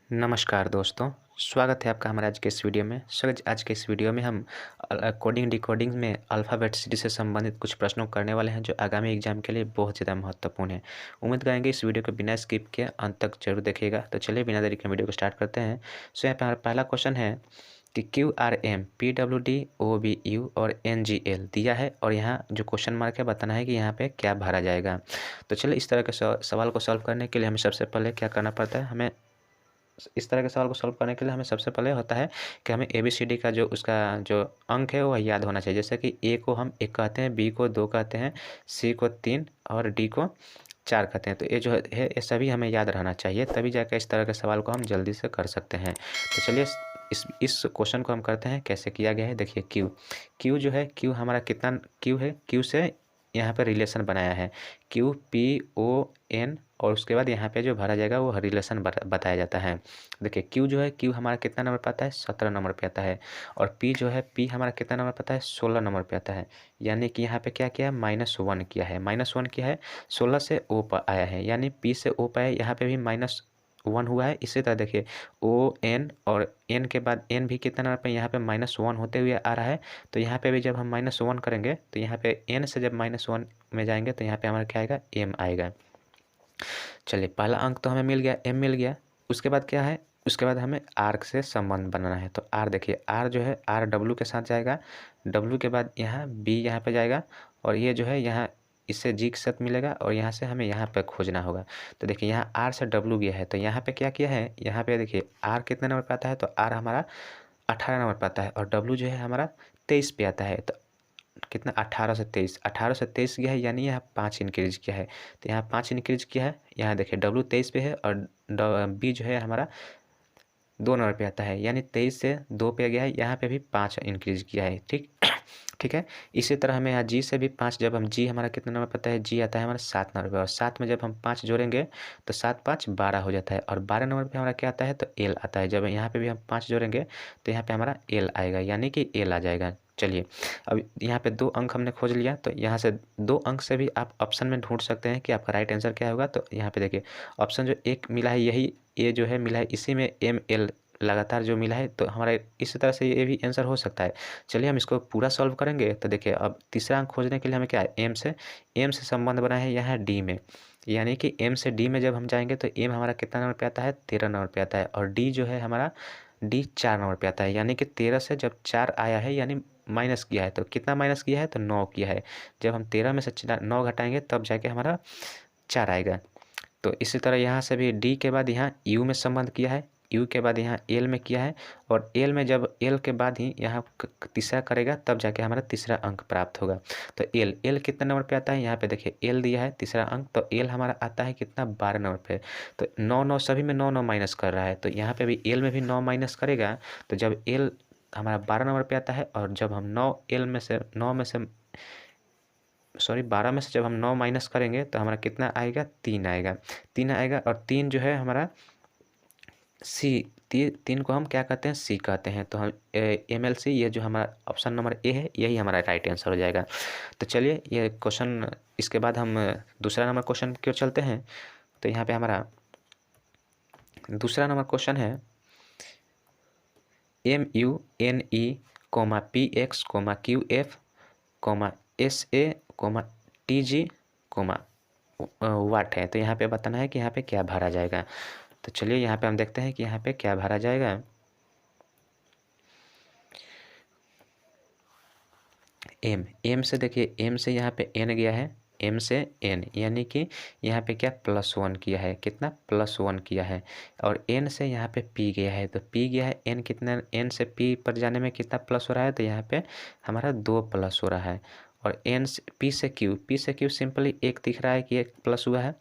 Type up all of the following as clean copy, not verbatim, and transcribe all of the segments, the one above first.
नमस्कार दोस्तों, स्वागत है आपका हमारे आज के इस वीडियो में। आज के इस वीडियो में हम कोडिंग डिकोडिंग में अल्फ़ाबेट सीरीज़ से संबंधित कुछ प्रश्नों करने वाले हैं जो आगामी एग्जाम के लिए बहुत ज़्यादा महत्वपूर्ण है। उम्मीद करेंगे इस वीडियो को बिना स्किप किए अंत तक जरूर देखिएगा। तो चलिए बिना देरी के वीडियो को स्टार्ट करते हैं। यहाँ पे हमारा पहला क्वेश्चन है कि QRM PWD OBU और NGL दिया है और यहाँ जो क्वेश्चन मार्क है बताना है कि यहाँ पे क्या भरा जाएगा। तो चलिए इस तरह के सवाल को सॉल्व करने के लिए हमें सबसे पहले क्या करना पड़ता है। हमें इस तरह के सवाल को सॉल्व करने के लिए हमें सबसे पहले होता है कि हमें ABCD का जो उसका जो अंक है वो याद होना चाहिए। जैसे कि A को हम 1 कहते हैं, B को 2 कहते हैं, C को 3 और D को 4 कहते हैं। तो ये जो है ये सभी हमें याद रहना चाहिए, तभी जाकर इस तरह के सवाल को हम जल्दी से कर सकते हैं। तो चलिए इस क्वेश्चन को हम करते हैं। कैसे किया गया है देखिए। क्यू जो है, क्यू हमारा कितना क्यू है, क्यू से यहाँ पर रिलेशन बनाया है QPON और उसके बाद यहाँ पे जो भरा जाएगा वो रिलेशन बताया जाता है। देखिए क्यू जो है, क्यू हमारा कितना नंबर पे आता है, 17 नंबर पे आता है। और पी जो है, पी हमारा कितना नंबर पे आता है, 16 नंबर पे आता है। यानी कि यहाँ पे क्या किया है, -1 किया है। -1 किया है, 16 से ओ पर आया है, यानी पी से ओ पर आया, यहाँ पे भी -1 हुआ है। इसी तरह देखिए ON और N के बाद N भी कितना नंबर पे, यहाँ पे -1 होते हुए आ रहा है। तो यहाँ पे भी जब हम -1 करेंगे तो यहाँ पे N से जब -1 में जाएंगे तो यहाँ पे हमारा क्या आएगा, M आएगा। चलिए पहला अंक तो हमें मिल गया, M मिल गया। उसके बाद क्या है, उसके बाद हमें आर्क से संबंध बनाना है। तो आर देखिए, आर जो है आर W के साथ जाएगा, W के बाद यहाँ B यहाँ पे जाएगा और ये जो है यहाँ इससे G के साथ मिलेगा और यहाँ से हमें यहाँ पे खोजना होगा। तो देखिए यहाँ R से W गया है, तो यहाँ पे क्या किया है, यहाँ पे देखिए R कितने नंबर पे आता है, तो R हमारा 18 नंबर पे आता है और W जो है हमारा 23 पे आता है। तो कितना, 18 से 23 गया है, यानी यहाँ 5 इंक्रीज किया है। तो यहाँ 5 इंक्रीज किया है। यहाँ देखिए W 23 पे है और B जो है हमारा 2 नंबर पे आता है, यानी 23 से 2 पे गया है, यहाँ पे भी 5 इंक्रीज किया है। ठीक है। इसी तरह हमें यहाँ G से भी 5, जब हम G हमारा कितना नंबर पता है, G आता है हमारा 7 नंबर पे और 7 में जब हम 5 जोड़ेंगे तो 7 5 12 हो जाता है और 12 नंबर पे हमारा क्या आता है, तो L आता है। जब यहाँ पे भी हम 5 जोड़ेंगे तो यहाँ पे हमारा L आएगा, यानी कि L आ जाएगा। चलिए अब यहाँ पे 2 अंक हमने खोज लिया, तो यहाँ से 2 अंक से भी आप ऑप्शन में ढूंढ सकते हैं कि आपका राइट आंसर क्या होगा। तो यहाँ पे देखिए ऑप्शन जो एक मिला है, यही ये जो है मिला है, इसी में ML लगातार जो मिला है, तो हमारा इसी तरह से ये भी आंसर हो सकता है। चलिए हम इसको पूरा सॉल्व करेंगे। तो देखिए अब तीसरा अंक खोजने के लिए हमें क्या है, एम से संबंध बना है यहाँ डी में, यानी कि एम से डी में जब हम जाएंगे तो एम हमारा कितना नंबर पे आता है, 13 नंबर पे आता है और डी जो है हमारा डी 4 नंबर पे आता है। यानी कि 13 से जब 4 आया है, यानी माइनस किया है, तो कितना माइनस किया है, तो 9 किया है। जब हम 13 में से 9 घटाएंगे तब जाके हमारा 4 आएगा। तो इसी तरह यहाँ से भी डी के बाद यहाँ यू में संबंध किया है, यू के बाद यहाँ एल में किया है और एल में जब एल के बाद ही यहाँ तीसरा करेगा तब जाके हमारा तीसरा अंक प्राप्त होगा। तो एल कितने नंबर पे आता है, यहाँ पे देखिए एल दिया है तीसरा अंक, तो एल हमारा आता है कितना, 12 नंबर पे। तो 9 सभी में 9 माइनस कर रहा है, तो यहाँ पे भी एल में भी 9 माइनस करेगा। तो जब एल हमारा 12 नंबर पे आता है और जब हम 12 में से जब हम 9 माइनस करेंगे तो हमारा कितना आएगा, 3 आएगा। 3 आएगा और 3 जो है हमारा सी, 3 को हम क्या कहते हैं, सी कहते हैं। तो हम MLC, ये जो हमारा ऑप्शन नंबर ए है, यही हमारा राइट आंसर हो जाएगा। तो चलिए ये क्वेश्चन, इसके बाद हम दूसरा नंबर क्वेश्चन की ओर चलते हैं। तो यहाँ पे हमारा दूसरा नंबर क्वेश्चन है MUNE, PX, QF, SA, TG, वाट है। तो यहाँ पे बताना है कि यहाँ पे क्या भरा जाएगा। तो चलिए यहाँ पे हम देखते हैं कि यहाँ पे क्या भरा जाएगा। एम से देखिए, एम से यहाँ पे एन गया है, एम से एन, यानी कि यहाँ पे क्या, +1 किया है, कितना, +1 किया है। और एन से यहाँ पे पी गया है, तो पी गया है, एन कितना, एन से पी पर जाने में कितना प्लस हो रहा है, तो यहाँ पे हमारा 2 प्लस हो रहा है। और एन से पी से क्यू सिंपली 1 दिख रहा है कि 1 प्लस हुआ है।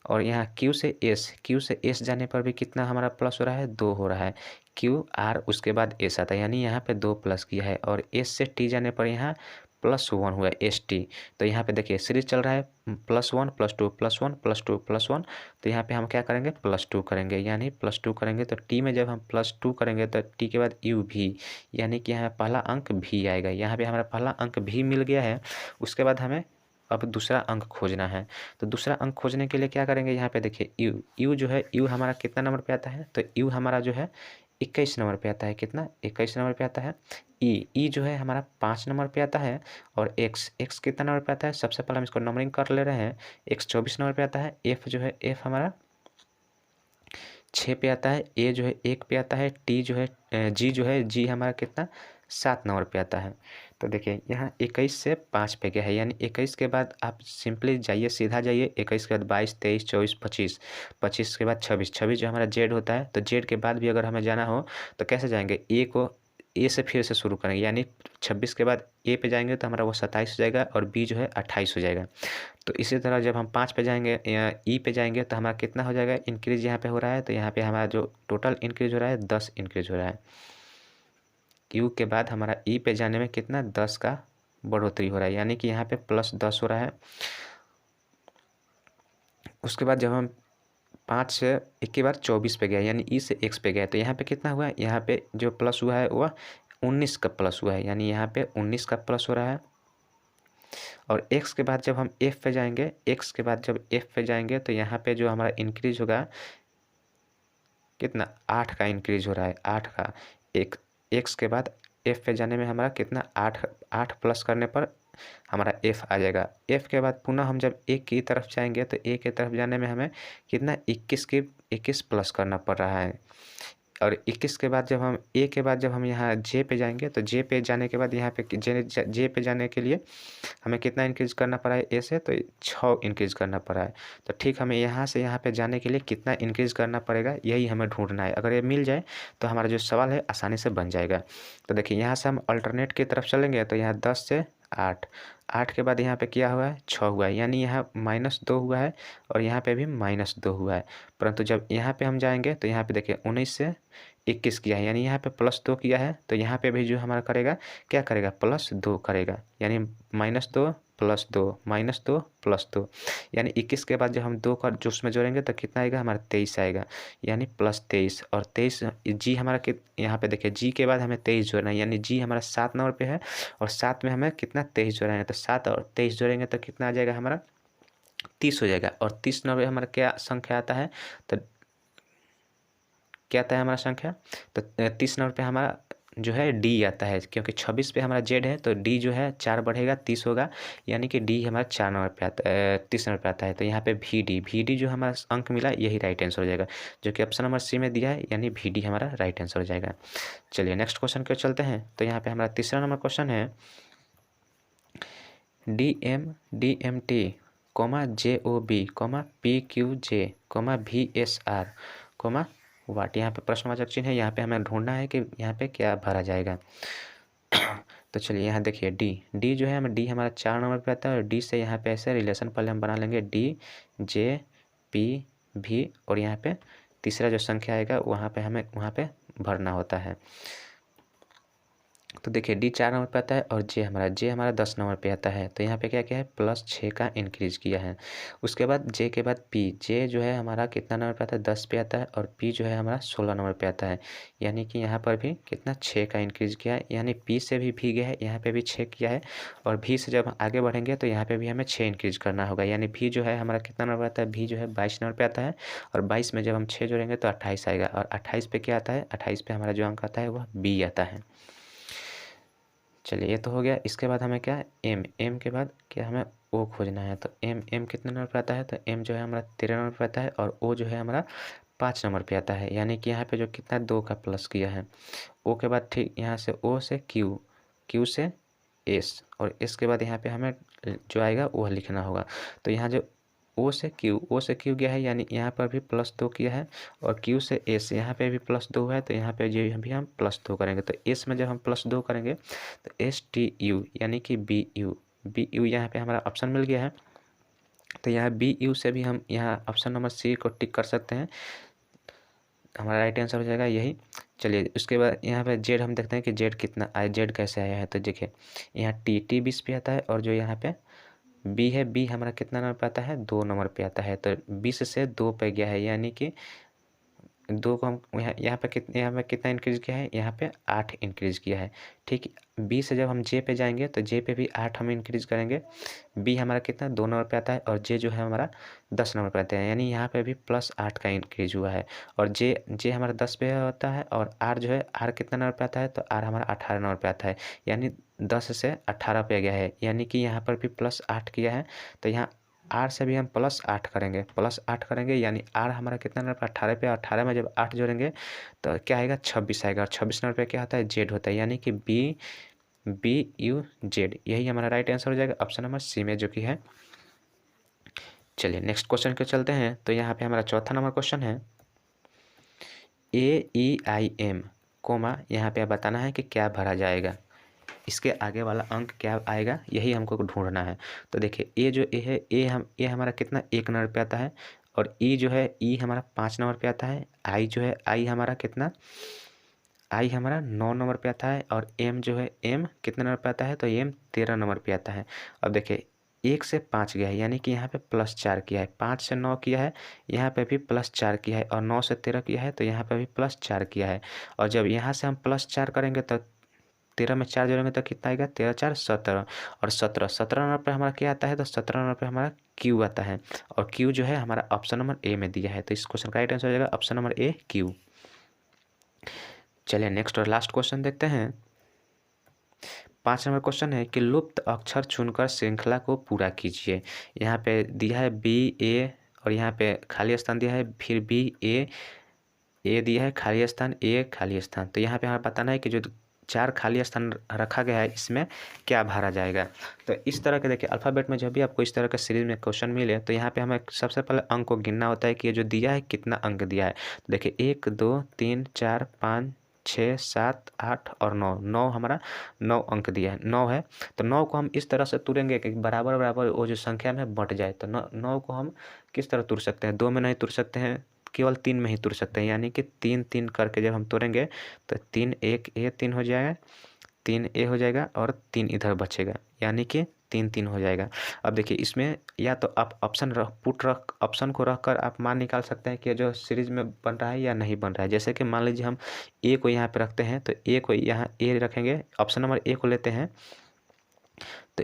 और यहाँ क्यू से एस जाने पर भी कितना हमारा प्लस हो रहा है, 2 हो रहा है। QR उसके बाद एस आता है, यानी यहाँ पे 2 प्लस किया है। और एस से टी जाने पर यहाँ +1 हुआ है, ST। तो यहाँ पे देखिए सीरीज चल रहा है +1 +2 +1 +2 +1। तो यहाँ पे हम क्या करेंगे, +2 करेंगे, यानी +2 करेंगे तो टी में जब हम +2 करेंगे तो टी के बाद यू भी, यानी कि यहाँ पहला अंक भी आएगा। यहाँ पे हमारा पहला अंक भी मिल गया है। उसके बाद हमें अब दूसरा अंक खोजना है। तो दूसरा अंक खोजने के लिए क्या करेंगे, यहाँ पे देखिए यू जो है, यू हमारा कितना नंबर पे आता है, तो यू हमारा जो है 21 नंबर पे आता है। कितना, 21 नंबर पे आता है। ई जो है हमारा 5 नंबर पे आता है। और एक्स कितना नंबर पे आता है, सबसे पहले हम इसको नंबरिंग कर ले रहे हैं। एक्स 24 नंबर पे आता है। एफ जो है, एफ हमारा 6 पे आता है। ए जो है 1 पे आता है। टी जो है, जी जो है, जी हमारा कितना 7 नंबर पे आता है। तो देखिए यहाँ 21 से 5 पे गया है, यानी 21 के बाद आप सिंपली जाइए, सीधा जाइए। 21 के बाद 22, 23, 24, 25, 25 के बाद 26, 26 जो हमारा जेड होता है। तो जेड के बाद भी अगर हमें जाना हो तो कैसे जाएंगे, ए से फिर से शुरू करेंगे, यानी 26 के बाद ए पे जाएंगे तो हमारा वो 27 हो जाएगा और बी जो है 28 हो जाएगा। तो इसी तरह जब हम 5 पे जाएंगे या ई पे जाएंगे तो हमारा कितना हो जाएगा, इंक्रीज यहाँ पे हो रहा है। तो यहाँ पे हमारा जो टोटल इंक्रीज हो रहा है 10 इंक्रीज हो रहा है। यू के बाद हमारा ई पे जाने में कितना 10 का बढ़ोतरी हो रहा है, यानी कि यहाँ पे +10 हो रहा है। उसके बाद जब हम 5 से एक के बाद 24 पे गया, यानी ई से एक्स पे गया, तो यहाँ पे कितना हुआ, यहाँ पे जो प्लस हुआ है वह 19 का प्लस हुआ है, यानी यहाँ पे 19 का प्लस हो रहा है। और एक्स के बाद जब हम एफ पे जाएंगे, एक्स के बाद जब एफ पे जाएंगे तो यहाँ पे जो हमारा इंक्रीज होगा कितना, 8 का इंक्रीज हो रहा है, 8 का। एक एक्स के बाद एफ पे जाने में हमारा कितना 8 प्लस करने पर हमारा एफ आ जाएगा। एफ के बाद पुनः हम जब ए की तरफ जाएंगे तो ए की तरफ जाने में हमें कितना 21 प्लस करना पड़ रहा है। और 21 के बाद जब हम ए के बाद जब हम यहाँ जे पे जाएंगे तो जे पे जाने के बाद यहाँ पे जे पे जाने के लिए हमें कितना इंक्रीज करना पड़ा है, ए से तो 6 इंक्रीज करना पड़ा है। तो ठीक हमें यहाँ से यहाँ पे जाने के लिए कितना इंक्रीज करना पड़ेगा, यही हमें ढूंढना है। अगर ये मिल जाए तो हमारा जो सवाल है आसानी से बन जाएगा। तो देखिए यहाँ से हम अल्टरनेट की तरफ चलेंगे तो यहाँ 10 से 8, 8 के बाद यहाँ पे क्या हुआ है, 6 हुआ है, यानी यहाँ -2 हुआ है और यहाँ पे भी -2 हुआ है। परंतु जब यहाँ पे हम जाएंगे तो यहाँ पे देखिए 19 से 21 किया है, यानी यहाँ पे +2 किया है। तो यहाँ पे भी जो हमारा करेगा, क्या करेगा, +2 करेगा, यानी -2 +2 -2 +2, यानी 21 के बाद जब हम 2 का जो उसमें जोड़ेंगे तो कितना आएगा, हमारा 23 आएगा, यानी +23। और 23 जी हमारा यहाँ पे देखिए जी के बाद हमें 23 जोड़ना है, यानी जी हमारा 7 नंबर पे है और 7 में हमें कितना 23 जोड़ना है। तो 7 और 23 जोड़ेंगे तो कितना आ जाएगा, हमारा 30 हो जाएगा। और 30 नंबर हमारा क्या संख्या आता है, तो क्या आता है हमारा संख्या, तो 30 नंबर पे हमारा जो है डी आता है, क्योंकि 26 पे हमारा जेड है तो डी जो है 4 बढ़ेगा 30 होगा, यानी कि डी हमारा 4 नंबर पे आता है, 30 नंबर पे आता है। तो यहाँ पे वी डी जो हमारा अंक मिला यही राइट आंसर हो जाएगा, जो कि ऑप्शन नंबर सी में दिया है, यानी वी डी हमारा राइट आंसर हो जाएगा। चलिए नेक्स्ट क्वेश्चन को चलते हैं। तो यहाँ पे हमारा तीसरा नंबर क्वेश्चन है, DMT, JOB, PQJ, VSR, वाट। यहाँ पे प्रश्नवाचक चिन्ह है, यहाँ पे हमें ढूंढना है कि यहाँ पे क्या भरा जाएगा। तो चलिए यहाँ देखिए डी जो है, डी हमारा 4 नंबर पे आता है और डी से यहाँ पे ऐसे रिलेशन पहले हम बना लेंगे, DJPV, और यहाँ पे तीसरा जो संख्या आएगा वहाँ पे हमें वहाँ पे भरना होता है। तो देखिए डी 4 नंबर पे आता है और जे हमारा 10 नंबर पे आता है। तो यहाँ पे क्या क्या है, +6 का इंक्रीज किया है। उसके बाद जे के बाद पी, जे जो है हमारा कितना नंबर पे आता है, 10 पे आता है और पी जो है हमारा 16 नंबर पे आता है, यानी कि यहाँ पर भी कितना 6 का इंक्रीज किया है, यानी पी से भी गया है, यहाँ पे भी 6 किया है। और भी से जब आगे बढ़ेंगे तो यहाँ पे भी हमें 6 इंक्रीज करना होगा, यानी भी जो है हमारा कितना नंबर आता है, भी जो है 22 नंबर पे आता है और 22 में जब हम 6 जोड़ेंगे तो 28 आएगा। और 28 पे क्या आता है, 28 पे हमारा जो अंक आता है वह बी आता है। चलिए ये तो हो गया। इसके बाद हमें क्या, एम के बाद क्या हमें ओ खोजना है। तो एम कितने नंबर पे आता है, तो एम जो है हमारा 13 नंबर पे आता है और ओ जो है हमारा 5 नंबर पे आता है, यानी कि यहाँ पे जो कितना 2 का प्लस किया है। ओ के बाद ठीक यहाँ से ओ से क्यू, क्यू से एस, और एस के बाद यहाँ पे हमें जो आएगा वह लिखना होगा। तो यहाँ जो ओ से क्यू गया है, यानी यहाँ पर भी +2 किया है और क्यू से एस यहाँ पे भी +2 है, तो यहाँ पे जो भी हम +2 करेंगे। तो एस में जब हम +2 करेंगे तो STU, यानी कि BU यहाँ पे हमारा ऑप्शन मिल गया है। तो यहाँ BU से भी हम यहाँ ऑप्शन नंबर सी को टिक कर सकते हैं, हमारा राइट आंसर हो जाएगा यही। चलिए उसके बाद यहाँ पे जेड हम देखते हैं कि जेड कितना आया, जेड कैसे आया है। तो देखिए यहाँ टी 20 पे आता है और जो यहाँ पे बी है, बी हमारा कितना नंबर पे आता है, 2 नंबर पे आता है। तो 20 से 2 पे गया है, यानी कि 2 को हम यहाँ पे कितना इंक्रीज़ किया है, यहाँ पे 8 इंक्रीज़ किया है। ठीक, बी से जब हम जे पे जाएंगे तो जे पे भी 8 हम इंक्रीज़ करेंगे। बी हमारा कितना 2 नंबर पे आता है और जे जो है हमारा 10 नंबर पे आता है, यानी यहाँ पे भी +8 का इंक्रीज़ हुआ है। और जे हमारा 10 पे होता है और आर जो है, आर कितना नंबर पे आता है, तो आर हमारा 18 नंबर पे आता है, यानी 10 से 18 पे गया है, यानी कि यहाँ पर भी +8 किया है। तो यहाँ आर से भी हम +8 करेंगे, +8 करेंगे, यानी आर हमारा कितना नंबर पे 18 पे, 18 में जब 8 जोड़ेंगे तो क्या आएगा 26 आएगा, और 26 नंबर पे क्या होता है, जेड होता है, यानी कि BUZ, यही हमारा राइट आंसर हो जाएगा ऑप्शन नंबर सी में, जो कि है। चलिए नेक्स्ट क्वेश्चन के चलते हैं। तो यहाँ पे हमारा चौथा नंबर क्वेश्चन है AEIM, यहाँ पे बताना है कि क्या भरा जाएगा, इसके आगे वाला अंक क्या आएगा, यही हमको ढूंढना है। तो देखिए ए जो ए है, ए हमारा कितना 1 नंबर पे आता है, और ई जो है, ई हमारा 5 नंबर पे आता है। आई जो है, आई हमारा कितना, आई हमारा 9 नंबर पे आता है। और एम जो है, एम कितने नंबर पे आता है, तो एम 13 नंबर पे आता है। अब देखिए 1 से 5 गया है, यानी कि यहाँ पे +4 किया है, 5 से 9 किया है, यहाँ पे भी +4 किया है, और 9 से 13 किया है, तो यहाँ पे भी +4 किया है। और जब यहाँ से हम +4 करेंगे तो 13 में 4 जोड़ेंगे तो कितना आएगा, 13 4 17, और 17 नंबर पर हमारा क्या आता है, तो 17 नंबर पर हमारा क्यू आता है, और क्यू जो है हमारा ऑप्शन नंबर ए में दिया है। तो इस क्वेश्चन का राइट आंसर हो जाएगा ऑप्शन नंबर ए, क्यू। चलिए नेक्स्ट और लास्ट क्वेश्चन देखते हैं। 5 नंबर क्वेश्चन है कि लुप्त अक्षर चुनकर श्रृंखला को पूरा कीजिए। यहाँ पे दिया है BA, और यहाँ पे खाली स्थान दिया है, फिर BA, ए दिया है खाली स्थान, ए खाली स्थान। तो यहाँ पे हमें बताना है कि जो 4 खाली स्थान रखा गया है, इसमें क्या भरा जाएगा। तो इस तरह के देखिए अल्फ़ाबेट में जब भी आपको इस तरह का सीरीज में क्वेश्चन मिले, तो यहाँ पे हमें सबसे पहले अंक को गिनना होता है कि ये जो दिया है कितना अंक दिया है। तो देखिए 1 2 3 4 5 6 7 8 और 9, 9 हमारा 9 अंक दिया है, 9 है। तो 9 को हम इस तरह से तुरेंगे कि बराबर बराबर वो जो संख्या में बंट जाए। तो 9 को हम किस तरह तुर सकते हैं, 2 में नहीं तुर सकते हैं, केवल 3 में ही तुर सकते हैं, यानी कि 3 3 करके जब हम तोड़ेंगे तो 3 1 ए 3 हो जाएगा, 3 ए हो जाएगा, और 3 इधर बचेगा, यानी कि 3 3 हो जाएगा। अब देखिए इसमें या तो आप ऑप्शन को रखकर आप मान निकाल सकते हैं कि जो सीरीज में बन रहा है या नहीं बन रहा है। जैसे कि मान लीजिए हम ए को यहाँ पे रखते हैं, तो ए को यहाँ ए रखेंगे, ऑप्शन नंबर ए को लेते हैं, तो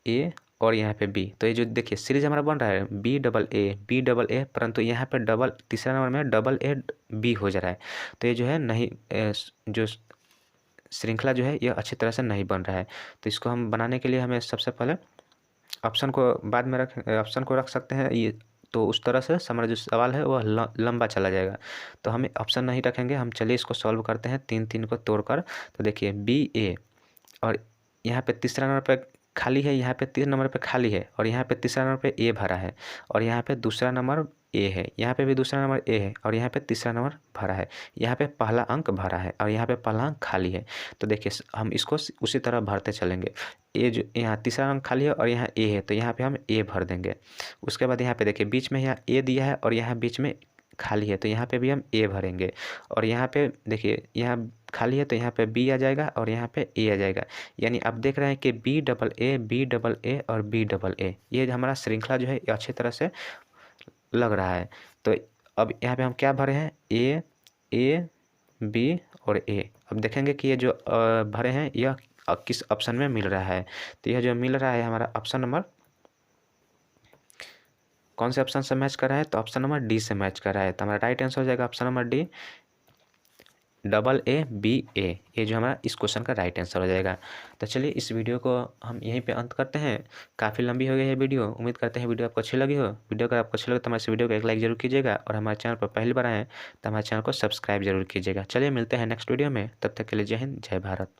ए और यहाँ पे बी। तो ये जो देखिए सीरीज हमारा बन रहा है B AA, परंतु यहाँ पे तीसरा नंबर में AA हो जा रहा है। तो ये जो है नहीं, जो श्रृंखला जो है ये अच्छी तरह से नहीं बन रहा है। तो इसको हम बनाने के लिए हमें सबसे पहले ऑप्शन को बाद में ऑप्शन को रख सकते हैं, ये तो उस तरह से हमारा जो सवाल है वह लंबा चला जाएगा। तो हमें ऑप्शन नहीं रखेंगे हम। चलिए इसको सॉल्व करते हैं 3 3 को तोड़कर। तो देखिए BA, और यहाँ पे तीसरा नंबर पे खाली है, यहाँ पे 3 नंबर पे खाली है, और यहाँ पे तीसरा नंबर पे ए भरा है, और यहाँ पे दूसरा नंबर ए है, यहाँ पे भी दूसरा नंबर ए है, और यहाँ पे तीसरा नंबर भरा है, यहाँ पे पहला अंक भरा है, और यहाँ पे पहला अंक खाली है। तो देखिए हम इसको उसी तरह भरते चलेंगे। ए जो यहाँ तीसरा अंक खाली है और यहाँ ए है, तो यहाँ पे हम ए भर देंगे। उसके बाद यहाँ पे देखिए बीच में यहाँ ए दिया है और यहाँ बीच में खाली है, तो यहाँ पे भी हम ए भरेंगे। और यहाँ पे देखिए यहाँ खाली है, तो यहाँ पे बी आ जाएगा और यहाँ पे ए आ जाएगा। यानी आप देख रहे हैं कि BAA और BAA, ये हमारा श्रृंखला जो है ये अच्छी तरह से लग रहा है। तो अब यहाँ पे हम क्या भरे हैं, A B और A। अब देखेंगे कि ये जो भरे हैं यह किस ऑप्शन में मिल रहा है। तो यह जो मिल रहा है हमारा ऑप्शन नंबर, कौन से ऑप्शन से मैच कर रहा है, तो ऑप्शन नंबर डी से मैच कर रहा है। तो हमारा राइट आंसर हो जाएगा ऑप्शन नंबर डी, AABA, ये जो हमारा इस क्वेश्चन का राइट आंसर हो जाएगा। तो चलिए इस वीडियो को हम यहीं पे अंत करते हैं। काफ़ी लंबी हो गई है वीडियो, उम्मीद करते हैं वीडियो आपको अच्छी लगी हो। वीडियो अगर आपको अच्छी लगे तो हमारे इस वीडियो को एक लाइक जरूर कीजिएगा, और हमारे चैनल पर पहली बार आए हैं तो हमारे चैनल को सब्सक्राइब जरूर कीजिएगा। चलिए मिलते हैं नेक्स्ट वीडियो में, तब तक के लिए जय हिंद जय भारत।